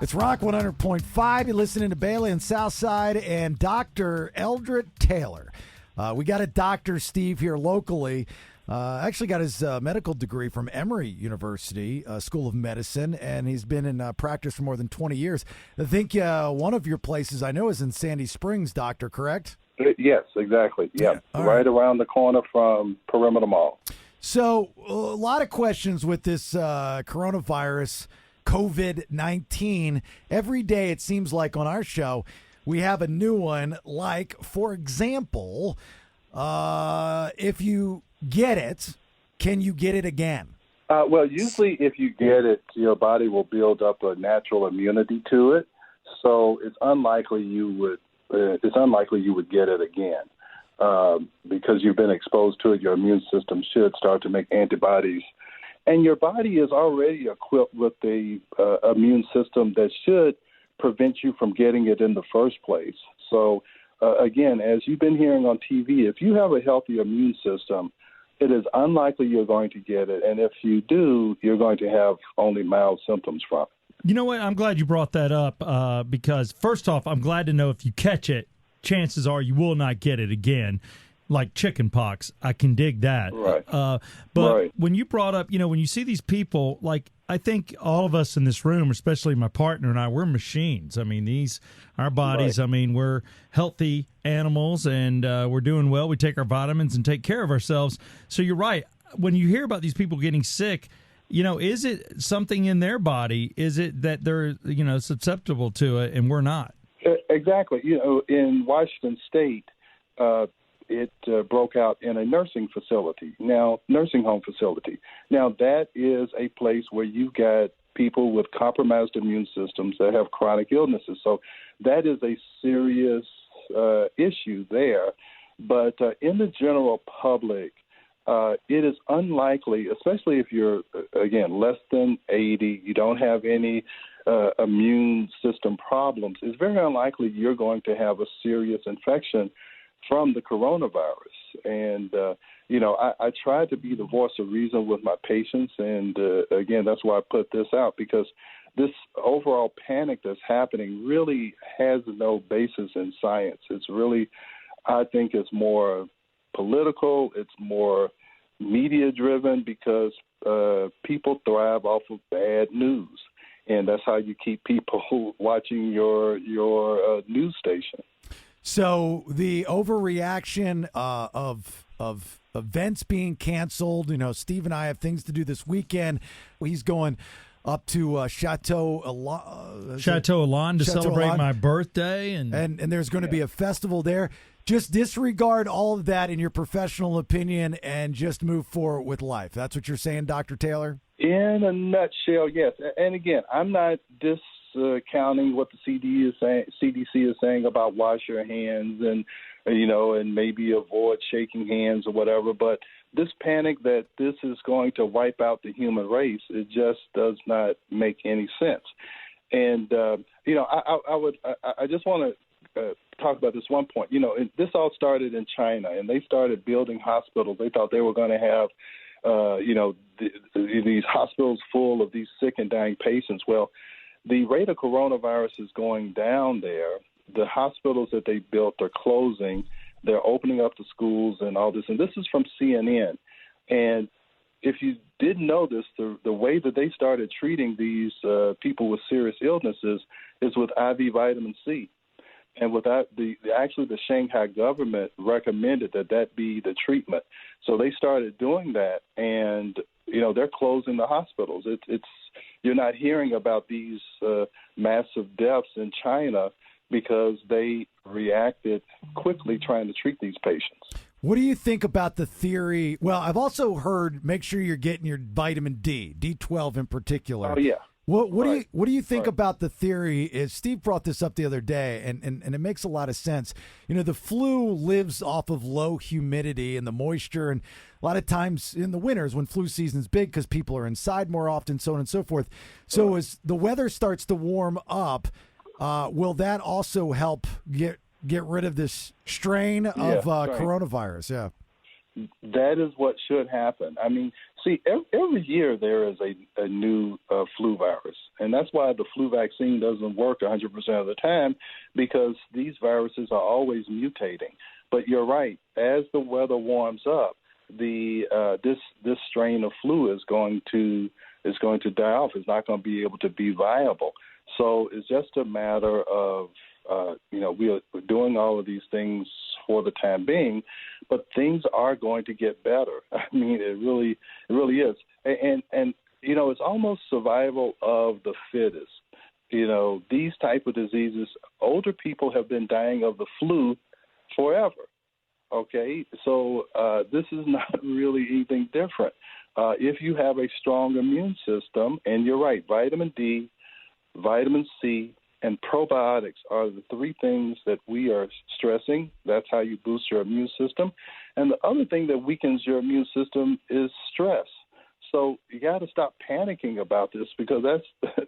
It's Rock 100.5. You're listening to Bailey and Southside and Dr. Eldred Taylor. We got a Dr. Steve here locally. Actually got his medical degree from Emory University School of Medicine, and he's been in practice for more than 20 years. I think one of your places I know is in Sandy Springs, Doctor, correct? Yes, exactly. Yep. Yeah. Right around the corner from Perimeter Mall. So a lot of questions with this coronavirus, COVID-19. Every day it seems like on our show we have a new one. Like, for example, if you get it, can you get it again? Well, usually if you get it, your body will build up a natural immunity to it. So it's unlikely you would get it again because you've been exposed to it. Your immune system should start to make antibodies. And your body is already equipped with the immune system that should prevent you from getting it in the first place. So, again, as you've been hearing on TV, if you have a healthy immune system, it is unlikely you're going to get it. And if you do, you're going to have only mild symptoms from it. You know what? I'm glad you brought that up because, first off, I'm glad to know if you catch it, chances are you will not get it again. Like chicken pox, I can dig that. Right. But right. when you brought up, when you see these people, like I think all of us in this room, especially my partner and I, we're machines. I mean, our bodies, right. I mean, we're healthy animals and we're doing well. We take our vitamins and take care of ourselves. So you're right. When you hear about these people getting sick, is it something in their body? Is it that they're, susceptible to it and we're not? Exactly. In Washington State, it broke out in a nursing home facility. Now, that is a place where you've got people with compromised immune systems that have chronic illnesses. So that is a serious issue there. But in the general public, it is unlikely, especially if you're, again, less than 80, you don't have any immune system problems, it's very unlikely you're going to have a serious infection from the coronavirus. And, I try to be the voice of reason with my patients. And, again, that's why I put this out, because this overall panic that's happening really has no basis in science. It's really, I think it's more political. It's more media-driven because people thrive off of bad news. And that's how you keep people watching your news station. So the overreaction of events being canceled, Steve and I have things to do this weekend. He's going up to Chateau Alon to celebrate my birthday. And there's going to be a festival there. Just disregard all of that in your professional opinion and just move forward with life. That's what you're saying, Dr. Taylor? In a nutshell, yes. And again, I'm not discounting what the CDC is saying about wash your hands and maybe avoid shaking hands or whatever. But this panic that this is going to wipe out the human race, it just does not make any sense. And I just want to talk about this one point. This all started in China, and they started building hospitals. They thought they were going to have these hospitals full of these sick and dying patients. Well, the rate of coronavirus is going down there. The hospitals that they built are closing. They're opening up the schools and all this. And this is from CNN. And if you didn't know this, the way that they started treating these people with serious illnesses is with IV vitamin C. And with that, the Shanghai government recommended that be the treatment. So they started doing that, and they're closing the hospitals. It's you're not hearing about these massive deaths in China because they reacted quickly trying to treat these patients. What do you think about the theory? Well, I've also heard make sure you're getting your vitamin D, D12 in particular. Oh yeah. What do you think about the theory? Is Steve brought this up the other day, and it makes a lot of sense. The flu lives off of low humidity and the moisture, and a lot of times in the winters when flu season's big because people are inside more often, so on and so forth. So as the weather starts to warm up, will that also help get rid of this strain of coronavirus? Yeah. That is what should happen. I mean, see, every year there is a new flu virus, And that's why the flu vaccine doesn't work 100% of the time, because these viruses are always mutating. But you're right. As the weather warms up, this strain of flu is going to die off. It's not going to be able to be viable. So it's just a matter of we're doing all of these things for the time being, but things are going to get better. I mean, it really is. And it's almost survival of the fittest. These type of diseases, older people have been dying of the flu forever. Okay, so this is not really anything different. If you have a strong immune system, and you're right, vitamin D, vitamin C, and probiotics are the three things that we are stressing. That's how you boost your immune system. And the other thing that weakens your immune system is stress. So you got to stop panicking about this, because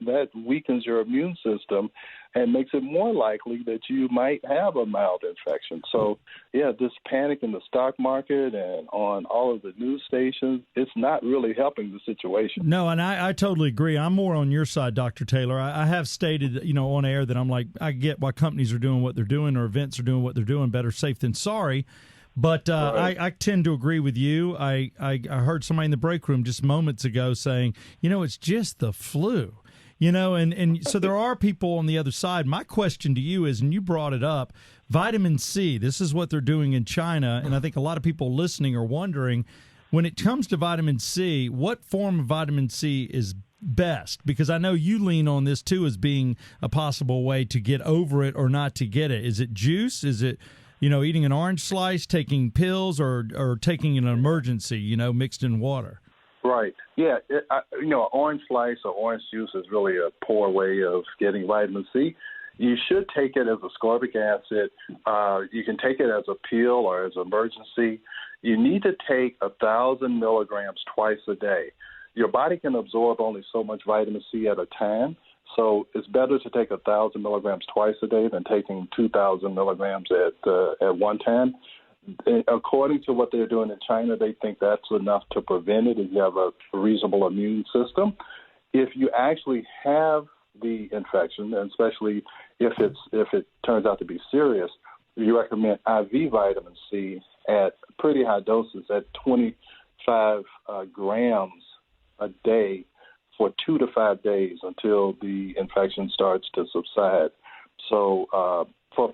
that weakens your immune system and makes it more likely that you might have a mild infection. So, this panic in the stock market and on all of the news stations, it's not really helping the situation. No, and I totally agree. I'm more on your side, Dr. Taylor. I have stated, on air that I'm like, I get why companies are doing what they're doing or events are doing what they're doing. Better safe than sorry. But right. I tend to agree with you. I heard somebody in the break room just moments ago saying, it's just the flu, and so there are people on the other side. My question to you is, and you brought it up, vitamin C. This is what they're doing in China, and I think a lot of people listening are wondering, when it comes to vitamin C, what form of vitamin C is best? Because I know you lean on this too as being a possible way to get over it or not to get it. Is it juice? Is it eating an orange slice, taking pills, or taking an emergency, mixed in water? Right. Yeah. Orange slice or orange juice is really a poor way of getting vitamin C. You should take it as ascorbic acid. You can take it as a pill or as an emergency. You need to take 1,000 milligrams twice a day. Your body can absorb only so much vitamin C at a time. So it's better to take 1,000 milligrams twice a day than taking 2,000 milligrams at one time. According to what they're doing in China, they think that's enough to prevent it if you have a reasonable immune system. If you actually have the infection, and especially if it turns out to be serious, you recommend IV vitamin C at pretty high doses at 25 grams a day for 2 to 5 days until the infection starts to subside. So for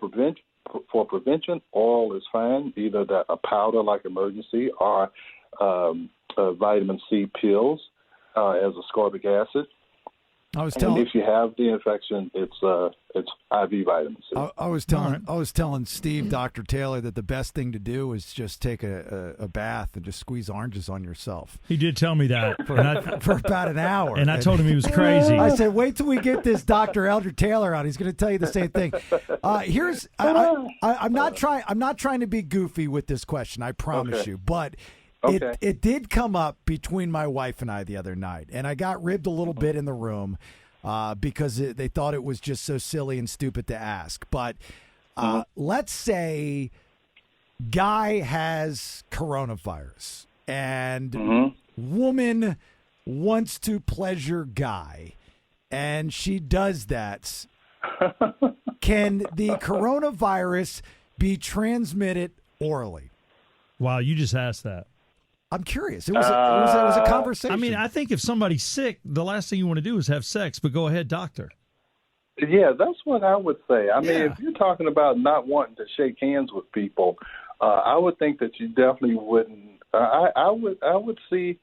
prevention, oral is fine, either a powder like emergency or vitamin C pills as ascorbic acid. If you have the infection, it's IV vitamin C. I was telling Steve, Dr. Taylor, that the best thing to do is just take a bath and just squeeze oranges on yourself. He did tell me that for about an hour, and I told him he was crazy. I said, "Wait till we get this Dr. Eldred Taylor on. He's going to tell you the same thing." I'm not trying to be goofy with this question. I promise you, but. Okay. It did come up between my wife and I the other night, and I got ribbed a little bit in the room because they thought it was just so silly and stupid to ask. But let's say guy has coronavirus and woman wants to pleasure guy, and she does that. Can the coronavirus be transmitted orally? Wow, you just asked that. I'm curious. It was a conversation. I mean, I think if somebody's sick, the last thing you want to do is have sex. But go ahead, doctor. Yeah, that's what I would say. I mean, if you're talking about not wanting to shake hands with people, I would think that you definitely wouldn't. I would see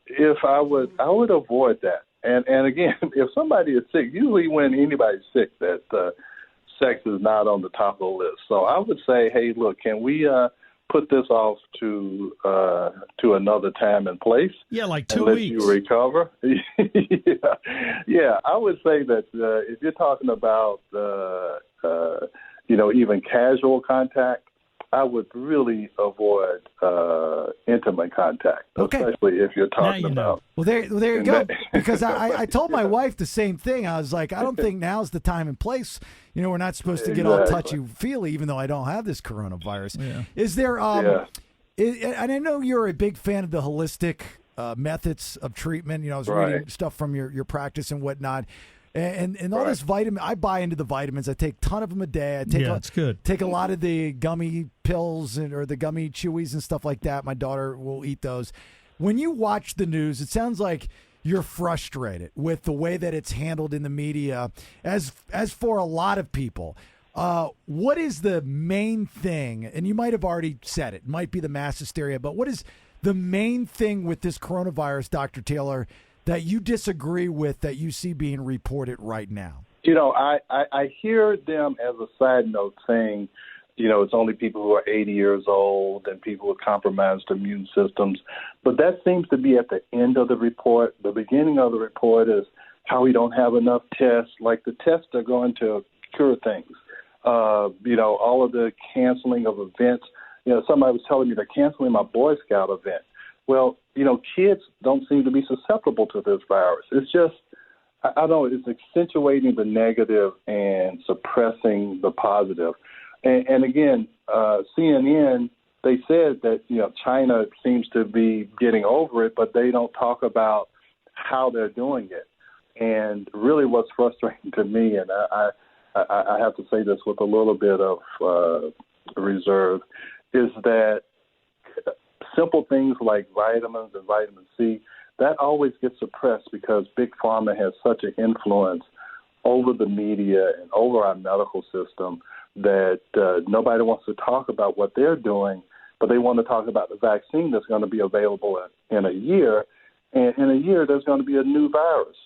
if I would avoid that. And again, if somebody is sick, usually when anybody's sick, that sex is not on the top of the list. So I would say, hey, look, can we put this off to another time and place? Yeah, like 2 weeks. Let you recover. Yeah. I would say that if you're talking about even casual contact, I would really avoid intimate contact, especially if you're talking about. Well, there you go. Because I told my wife the same thing. I was like, I don't think now's the time and place. We're not supposed to get all touchy-feely, even though I don't have this coronavirus. Yeah. Is there? And I know you're a big fan of the holistic methods of treatment. I was reading stuff from your practice and whatnot. And all this vitamin, I buy into the vitamins. I take a ton of them a day. It's good. Take a lot of the gummy pills or the gummy chewies and stuff like that. My daughter will eat those. When you watch the news, it sounds like you're frustrated with the way that it's handled in the media, as for a lot of people. What is the main thing, and you might have already said it might be the mass hysteria, but what is the main thing with this coronavirus, Dr. Taylor, that you disagree with that you see being reported right now? I hear them as a side note saying, it's only people who are 80 years old and people with compromised immune systems. But that seems to be at the end of the report. The beginning of the report is how we don't have enough tests. Like the tests are going to cure things. All of the canceling of events. Somebody was telling me they're canceling my Boy Scout event. Well, kids don't seem to be susceptible to this virus. It's just, I don't know, it's accentuating the negative and suppressing the positive. And again, CNN, they said that, China seems to be getting over it, but they don't talk about how they're doing it. And really what's frustrating to me, and I have to say this with a little bit of reserve, is that simple things like vitamins and vitamin C, that always gets suppressed because Big Pharma has such an influence over the media and over our medical system that nobody wants to talk about what they're doing, but they want to talk about the vaccine that's going to be available in a year. And in a year, there's going to be a new virus.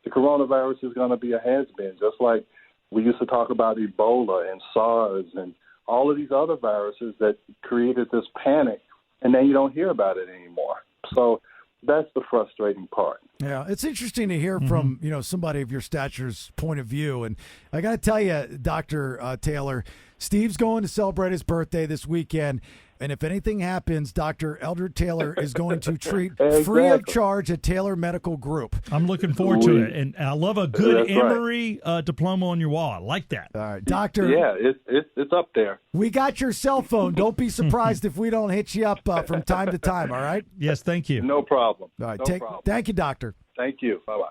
The coronavirus is going to be a has-been, just like we used to talk about Ebola and SARS and all of these other viruses that created this panic, and then you don't hear about it anymore. So that's the frustrating part. Yeah, it's interesting to hear from, somebody of your stature's point of view. And I got to tell you, Dr. Taylor, Steve's going to celebrate his birthday this weekend. And if anything happens, Dr. Eldred Taylor is going to treat free of charge at Taylor Medical Group. I'm looking forward to it. And I love a good Emory diploma on your wall. I like that. All right, Doctor. Yeah, it's up there. We got your cell phone. Don't be surprised if we don't hit you up from time to time, all right? Yes, thank you. No problem. All right, no problem. Thank you, Doctor. Thank you. Bye-bye.